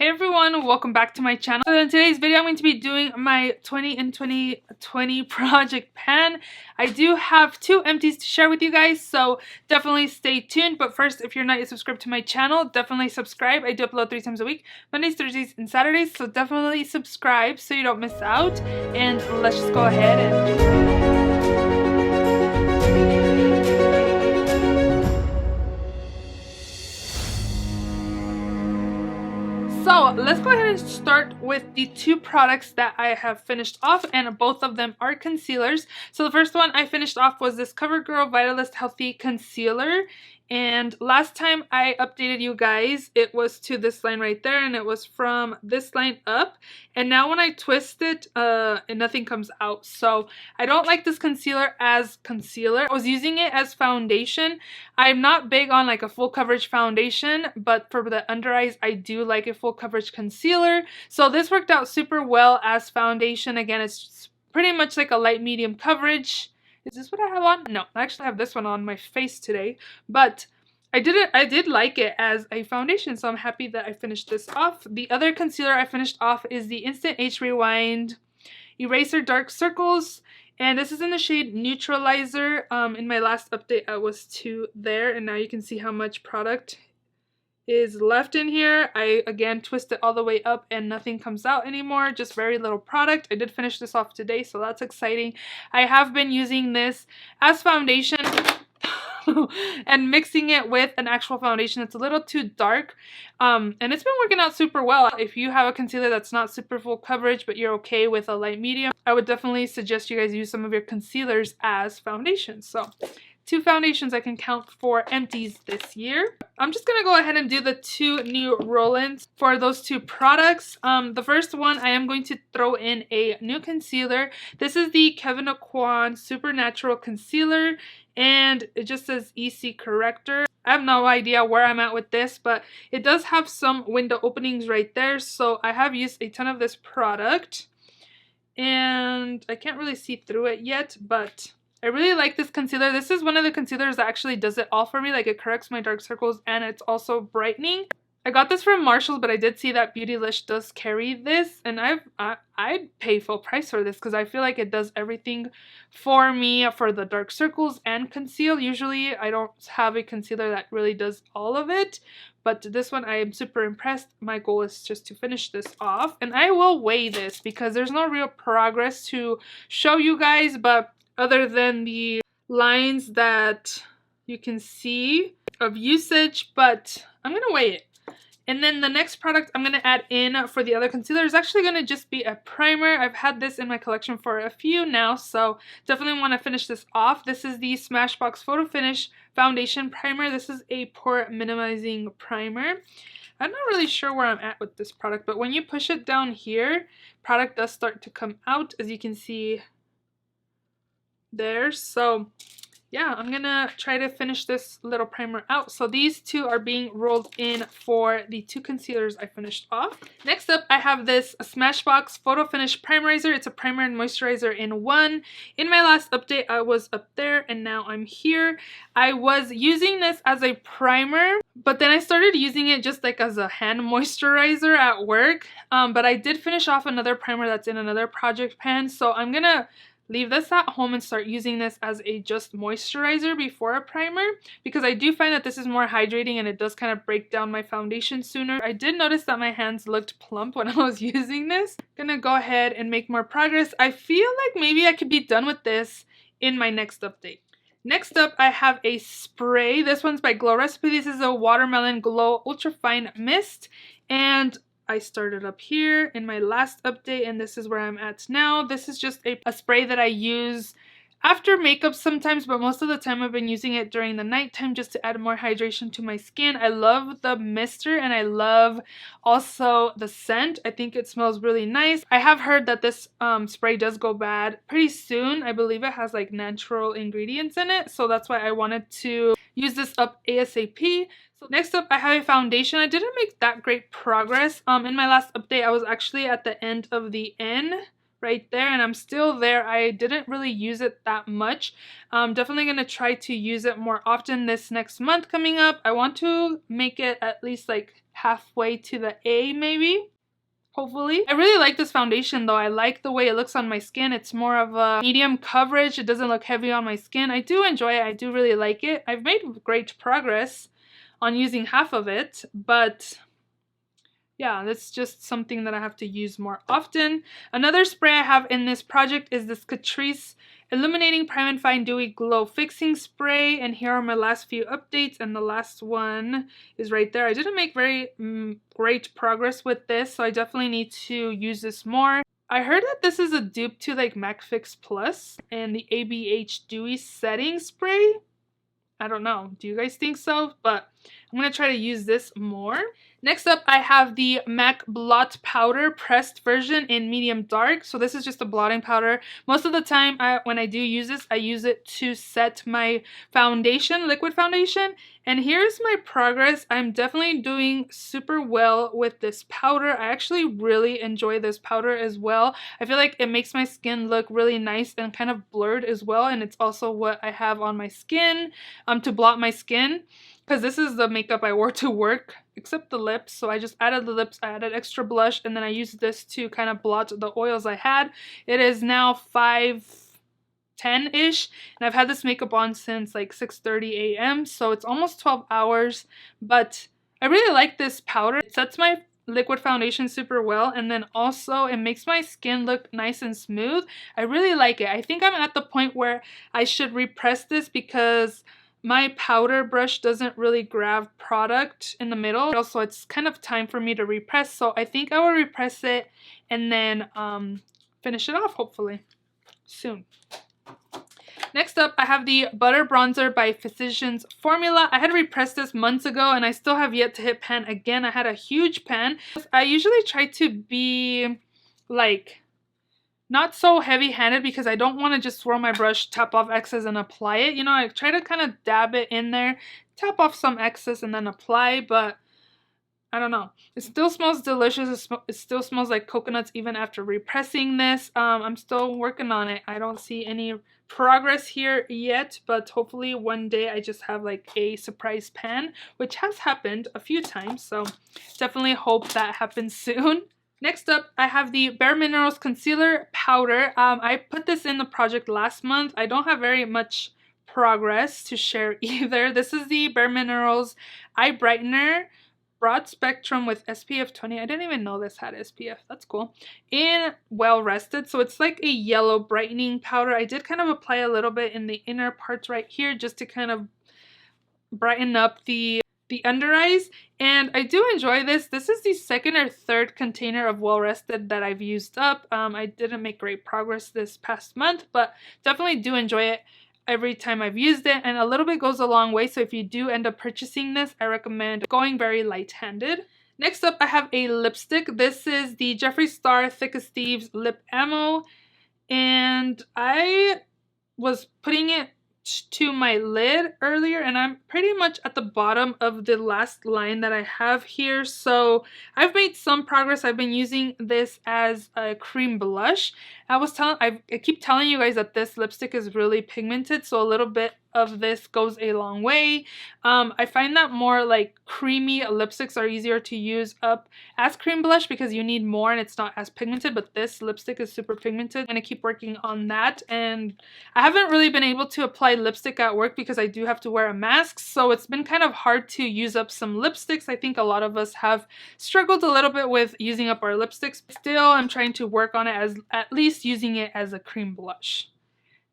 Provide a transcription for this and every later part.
Hey everyone, welcome back to my channel. So in today's video, I'm going to be doing my 20 in 2020 project pan. I do have two empties to share with you guys, so definitely stay tuned. But first, if you're not yet subscribed to my channel, definitely subscribe. I do upload 3 times a week, Mondays, Thursdays, and Saturdays, so definitely subscribe so you don't miss out. And let's just go ahead and... So let's go ahead and start with the two products that I have finished off, and both of them are concealers. So the first one I finished off was this CoverGirl Vitalist Healthy Concealer. And last time I updated you guys, it was to this line right there, and it was from this line up. And now when I twist it, nothing comes out. So I don't like this concealer as concealer. I was using it as foundation. I'm not big on like a full coverage foundation, but for the under eyes, I do like a full coverage concealer. So this worked out super well as foundation. Again, it's pretty much like a light medium coverage. Is this what I have on? No, I actually have this one on my face today, but I did like it as a foundation, so I'm happy that I finished this off. The other concealer I finished off is the Instant Age Rewind Eraser Dark Circles, and this is in the shade Neutralizer. In my last update, I was to there, and now you can see how much product is left in here. I again twist it all the way up and nothing comes out anymore, just very little product. I did finish this off today, so that's exciting. I have been using this as foundation and mixing it with an actual foundation. It's a little too dark, and it's been working out super well. If you have a concealer that's not super full coverage but you're okay with a light medium, I would definitely suggest you guys use some of your concealers as foundations. So 2 foundations I can count for empties this year. I'm just going to go ahead and do the 2 new roll-ins for those 2 products. The first one, I am going to throw in a new concealer. This is the Kevyn Aucoin Supernatural Concealer, and it just says EC Corrector. I have no idea where I'm at with this, but it does have some window openings right there, so I have used a ton of this product, and I can't really see through it yet, but I really like this concealer. This is one of the concealers that actually does it all for me. Like, it corrects my dark circles and it's also brightening. I got this from Marshalls, but I did see that Beautylish does carry this, and I'd pay full price for this because I feel like it does everything for me for the dark circles and conceal. Usually I don't have a concealer that really does all of it, but this one I am super impressed. My goal is just to finish this off, and I will weigh this because there's no real progress to show you guys, but other than the lines that you can see of usage, but I'm going to weigh it. And then the next product I'm going to add in for the other concealer is actually going to just be a primer. I've had this in my collection for a few now, so definitely want to finish this off. This is the Smashbox Photo Finish Foundation Primer. This is a pore minimizing primer. I'm not really sure where I'm at with this product, but when you push it down here, product does start to come out, as you can see there. So yeah, I'm gonna try to finish this little primer out. So these 2 are being rolled in for the 2 concealers I finished off. Next up, I have this Smashbox Photo Finish Primerizer. It's a primer and moisturizer in one. In my last update, I was up there and now I'm here. I was using this as a primer, but then I started using it just like as a hand moisturizer at work. But I did finish off another primer that's in another project pan, so I'm gonna leave this at home and start using this as a just moisturizer before a primer, because I do find that this is more hydrating and it does kind of break down my foundation sooner. I did notice that my hands looked plump when I was using this. I'm gonna go ahead and make more progress. I feel like maybe I could be done with this in my next update. Next up, I have a spray. This one's by Glow Recipe. This is a Watermelon Glow Ultra Fine Mist, and I started up here in my last update, and this is where I'm at now. This is just a spray that I use after makeup sometimes, but most of the time I've been using it during the nighttime just to add more hydration to my skin. I love the mister, and I love also the scent. I think it smells really nice. I have heard that this spray does go bad pretty soon. I believe it has like natural ingredients in it, so that's why I wanted to use this up ASAP. So next up, I have a foundation. I didn't make that great progress. In my last update, I was actually at the end of the N right there, and I'm still there. I didn't really use it that much. I'm definitely going to try to use it more often this next month coming up. I want to make it at least like halfway to the A maybe. Hopefully. I really like this foundation though. I like the way it looks on my skin. It's more of a medium coverage. It doesn't look heavy on my skin. I do enjoy it. I do really like it. I've made great progress on using half of it, but yeah, that's just something that I have to use more often. Another spray I have in this project is this Catrice Illuminating Prime and Fine Dewy Glow Fixing Spray. And here are my last few updates, and the last one is right there. I didn't make very great progress with this, so I definitely need to use this more. I heard that this is a dupe to like MAC Fix Plus and the ABH Dewy Setting Spray. I don't know. Do you guys think so? But I'm going to try to use this more. Next up, I have the MAC Blot Powder pressed version in medium dark. So this is just a blotting powder. Most of the time when I do use this, I use it to set my foundation, liquid foundation. And here's my progress. I'm definitely doing super well with this powder. I actually really enjoy this powder as well. I feel like it makes my skin look really nice and kind of blurred as well. And it's also what I have on my skin to blot my skin. Because this is the makeup I wore to work, except the lips. So I just added the lips, I added extra blush, and then I used this to kind of blot the oils I had. It is now 5:10-ish, and I've had this makeup on since like 6:30 a.m. So it's almost 12 hours, but I really like this powder. It sets my liquid foundation super well, and then also it makes my skin look nice and smooth. I really like it. I think I'm at the point where I should repress this because my powder brush doesn't really grab product in the middle. Also, it's kind of time for me to repress, so I think I will repress it and then finish it off hopefully soon. Next up, I have the Butter Bronzer by Physicians Formula. I had repressed this months ago and I still have yet to hit pan again. I had a huge pan. I usually try to be like not so heavy-handed because I don't want to just swirl my brush, tap off excess and apply it. You know, I try to kind of dab it in there, tap off some excess and then apply, but I don't know. It still smells delicious. It still smells like coconuts even after repressing this. I'm still working on it. I don't see any progress here yet, but hopefully one day I just have like a surprise pan, which has happened a few times, so definitely hope that happens soon. Next up, I have the Bare Minerals Concealer Powder. I put this in the project last month. I don't have very much progress to share either. This is the Bare Minerals Eye Brightener Broad Spectrum with SPF 20. I didn't even know this had SPF. That's cool. And Well Rested. So it's like a yellow brightening powder. I did kind of apply a little bit in the inner parts right here just to kind of brighten up the under eyes, and I do enjoy this. This is the second or third container of Well Rested that I've used up. I didn't make great progress this past month, but definitely do enjoy it every time I've used it, and a little bit goes a long way, so if you do end up purchasing this, I recommend going very light-handed. Next up, I have a lipstick. This is the Jeffree Star Thick as Thieves Lip Ammo, and I was putting it to my lid earlier, and I'm pretty much at the bottom of the last line that I have here, so I've made some progress. I've been using this as a cream blush. I keep telling you guys that this lipstick is really pigmented, so a little bit of this goes a long way. I find that more like creamy lipsticks are easier to use up as cream blush because you need more and it's not as pigmented, but this lipstick is super pigmented. I'm gonna keep working on that, and I haven't really been able to apply lipstick at work because I do have to wear a mask, so it's been kind of hard to use up some lipsticks. I think a lot of us have struggled a little bit with using up our lipsticks. Still, I'm trying to work on it as at least using it as a cream blush.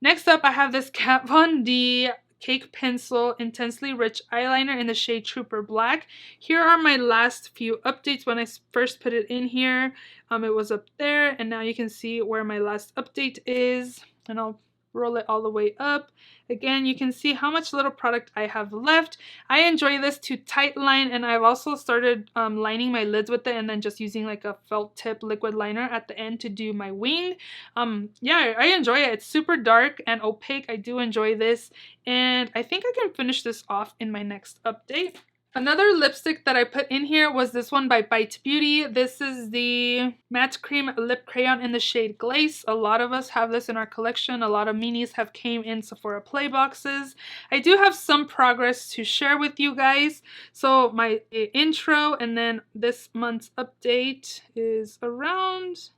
Next up, I have this Kat Von D Cake Pencil Intensely Rich Eyeliner in the shade Trooper Black. Here are my last few updates. When I first put it in here, it was up there, and now you can see where my last update is, and I'll roll it all the way up. Again, you can see how much little product I have left. I enjoy this to tight line, and I've also started lining my lids with it and then just using like a felt tip liquid liner at the end to do my wing. Yeah, I enjoy it. It's super dark and opaque. I do enjoy this, and I think I can finish this off in my next update. Another lipstick that I put in here was this one by Bite Beauty. This is the Matte Cream Lip Crayon in the shade Glaze. A lot of us have this in our collection. A lot of minis have came in Sephora Play boxes. I do have some progress to share with you guys. So my intro and then this month's update is around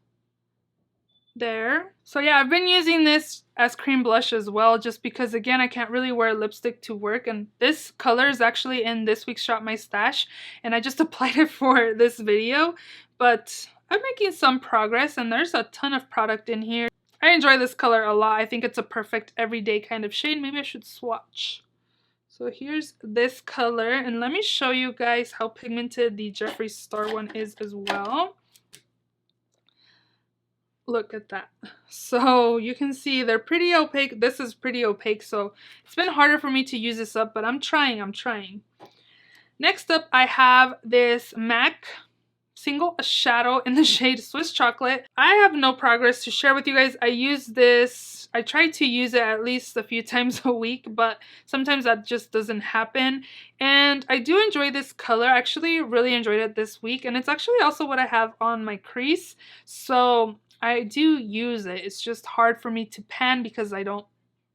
there. So yeah, I've been using this as cream blush as well, just because again I can't really wear lipstick to work, and this color is actually in this week's Shop My Stash and I just applied it for this video, but I'm making some progress and there's a ton of product in here. I enjoy this color a lot. I think it's a perfect everyday kind of shade. Maybe I should swatch. So here's this color, and let me show you guys how pigmented the Jeffree Star one is as well. Look at that. So you can see they're pretty opaque. This is pretty opaque, so it's been harder for me to use this up, but I'm trying. Next up, I have this MAC single shadow in the shade Swiss Chocolate. I have no progress to share with you guys. I use this, I try to use it at least a few times a week, but sometimes that just doesn't happen. And I do enjoy this color. I actually really enjoyed it this week, and it's actually also what I have on my crease. So I do use it. It's just hard for me to pan because I don't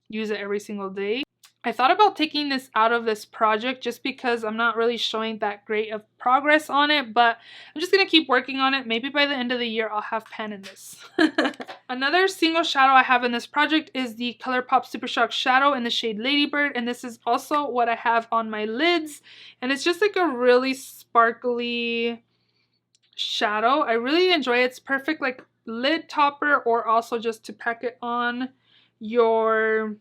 use it every single day. I thought about taking this out of this project just because I'm not really showing that great of progress on it, but I'm just going to keep working on it. Maybe by the end of the year I'll have pan in this. Another single shadow I have in this project is the ColourPop Super Shock Shadow in the shade Ladybird, and this is also what I have on my lids, and it's just like a really sparkly shadow. I really enjoy it. It's perfect like lid topper or also just to pack it on your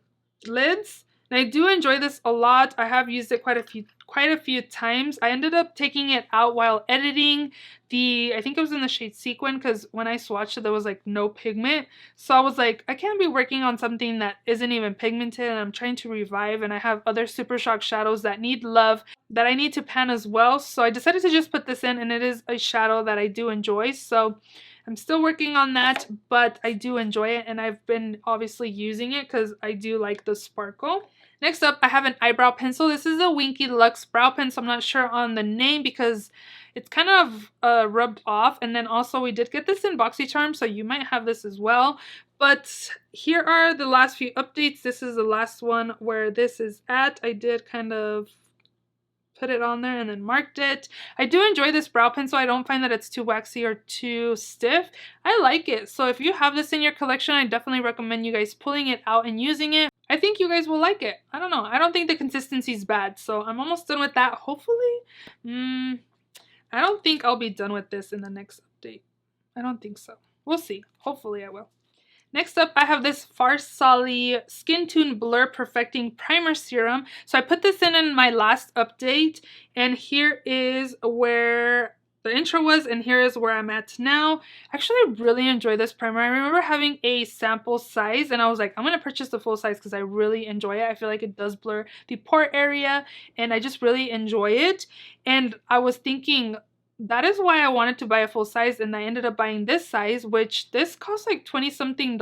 lids. And I do enjoy this a lot. I have used it quite a few times. I ended up taking it out while editing I think it was in the shade Sequin, because when I swatched it there was like no pigment. So I was like, I can't be working on something that isn't even pigmented, and I'm trying to revive, and I have other Super Shock shadows that need love that I need to pan as well. So I decided to just put this in, and it is a shadow that I do enjoy. So I'm still working on that, but I do enjoy it, and I've been obviously using it because I do like the sparkle. Next up, I have an eyebrow pencil. This is a Winky Luxe brow pencil. I'm not sure on the name because it's kind of rubbed off. And then also we did get this in BoxyCharm, so you might have this as well. But here are the last few updates. This is the last one where this is at. I did kind of put it on there and then marked it. I do enjoy this brow pencil. I don't find that it's too waxy or too stiff. I like it. So if you have this in your collection, I definitely recommend you guys pulling it out and using it. I think you guys will like it. I don't know. I don't think the consistency is bad. So I'm almost done with that. Hopefully. I don't think I'll be done with this in the next update. I don't think so. We'll see. Hopefully I will. Next up, I have this Farsali Skin Tune Blur Perfecting Primer Serum. So I put this in my last update, and here is where the intro was, and here is where I'm at now. Actually, I really enjoy this primer. I remember having a sample size, and I was like, I'm going to purchase the full size because I really enjoy it. I feel like it does blur the pore area, and I just really enjoy it. And I was thinking, that is why I wanted to buy a full size, and I ended up buying this size, which this cost like $20-something,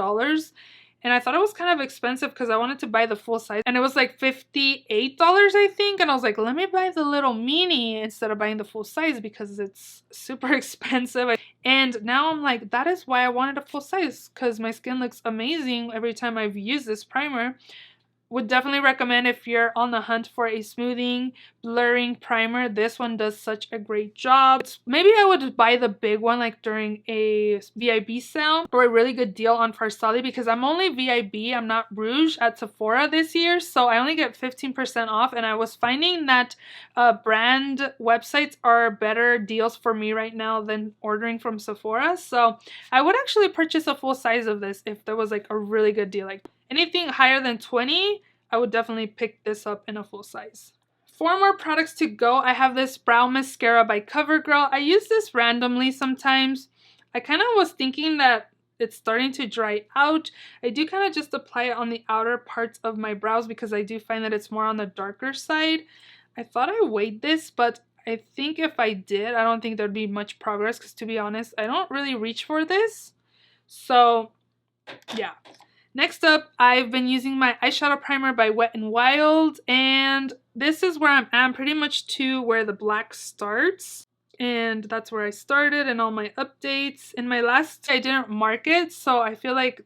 and I thought it was kind of expensive because I wanted to buy the full size, and it was like $58 I think, and I was like, let me buy the little mini instead of buying the full size because it's super expensive. And now I'm like, that is why I wanted a full size, because my skin looks amazing every time I've used this primer. Would definitely recommend if you're on the hunt for a smoothing, blurring primer. This one does such a great job. Maybe I would buy the big one like during a VIB sale or a really good deal on Farsali, because I'm only VIB, I'm not Rouge at Sephora this year, so I only get 15% off, and I was finding that brand websites are better deals for me right now than ordering from Sephora. So I would actually purchase a full size of this if there was like a really good deal. Like anything higher than 20, I would definitely pick this up in a full size. 4 more products to go. I have this brow mascara by CoverGirl. I use this randomly sometimes. I kind of was thinking that it's starting to dry out. I do kind of just apply it on the outer parts of my brows because I do find that it's more on the darker side. I thought I weighed this, but I think if I did, I don't think there'd be much progress because, to be honest, I don't really reach for this. So yeah. Next up, I've been using my eyeshadow primer by Wet n Wild, and this is where I'm pretty much to where the black starts. And that's where I started and all my updates. In my last, I didn't mark it, so I feel like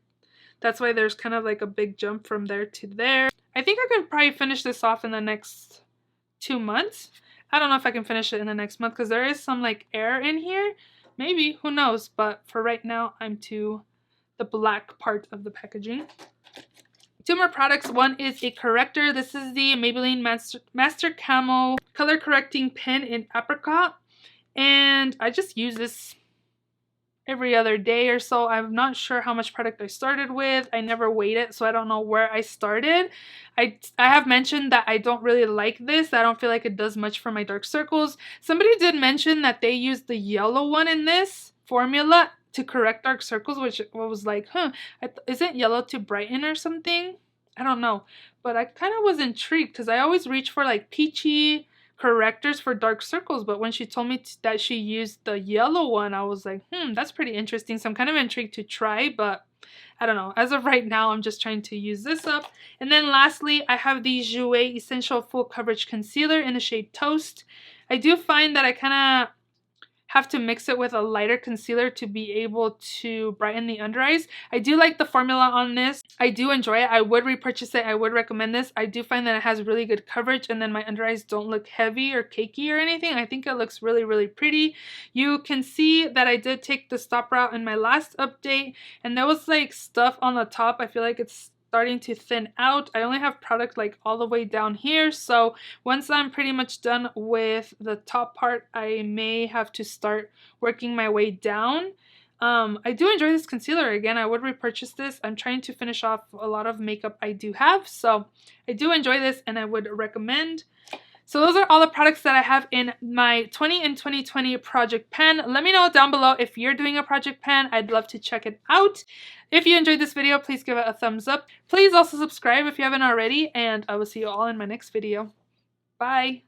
that's why there's kind of like a big jump from there to there. I think I can probably finish this off in the next 2 months. I don't know if I can finish it in the next month because there is some like air in here. Maybe, who knows? But for right now, I'm to the black part of the packaging. 2 more products. One is a corrector. This is the Maybelline Master Camo Color Correcting Pen in Apricot. And I just use this every other day or so. I'm not sure how much product I started with. I never weighed it, so I don't know where I started. I have mentioned that I don't really like this. I don't feel like it does much for my dark circles. Somebody did mention that they used the yellow one in this formula to correct dark circles, which was like, isn't yellow to brighten or something? I don't know. But I kind of was intrigued because I always reach for like peachy correctors for dark circles, but when she told me that she used the yellow one, I was like, that's pretty interesting. So I'm kind of intrigued to try, but I don't know. As of right now, I'm just trying to use this up. And then lastly, I have the Jouer Essential Full Coverage Concealer in the shade Toast. I do find that I kind of have to mix it with a lighter concealer to be able to brighten the under eyes. I do like the formula on this. I do enjoy it. I would repurchase it. I would recommend this. I do find that it has really good coverage and then my under eyes don't look heavy or cakey or anything. I think it looks really, really pretty. You can see that I did take the stop route in my last update and there was like stuff on the top. I feel like it's starting to thin out. I only have product like all the way down here, so once I'm pretty much done with the top part, I may have to start working my way down. I do enjoy this concealer. Again, I would repurchase this. I'm trying to finish off a lot of makeup I do have, so I do enjoy this and I would recommend. So those are all the products that I have in my 20 in 2020 project pan. Let me know down below if you're doing a project pan. I'd love to check it out. If you enjoyed this video, please give it a thumbs up. Please also subscribe if you haven't already, and I will see you all in my next video. Bye!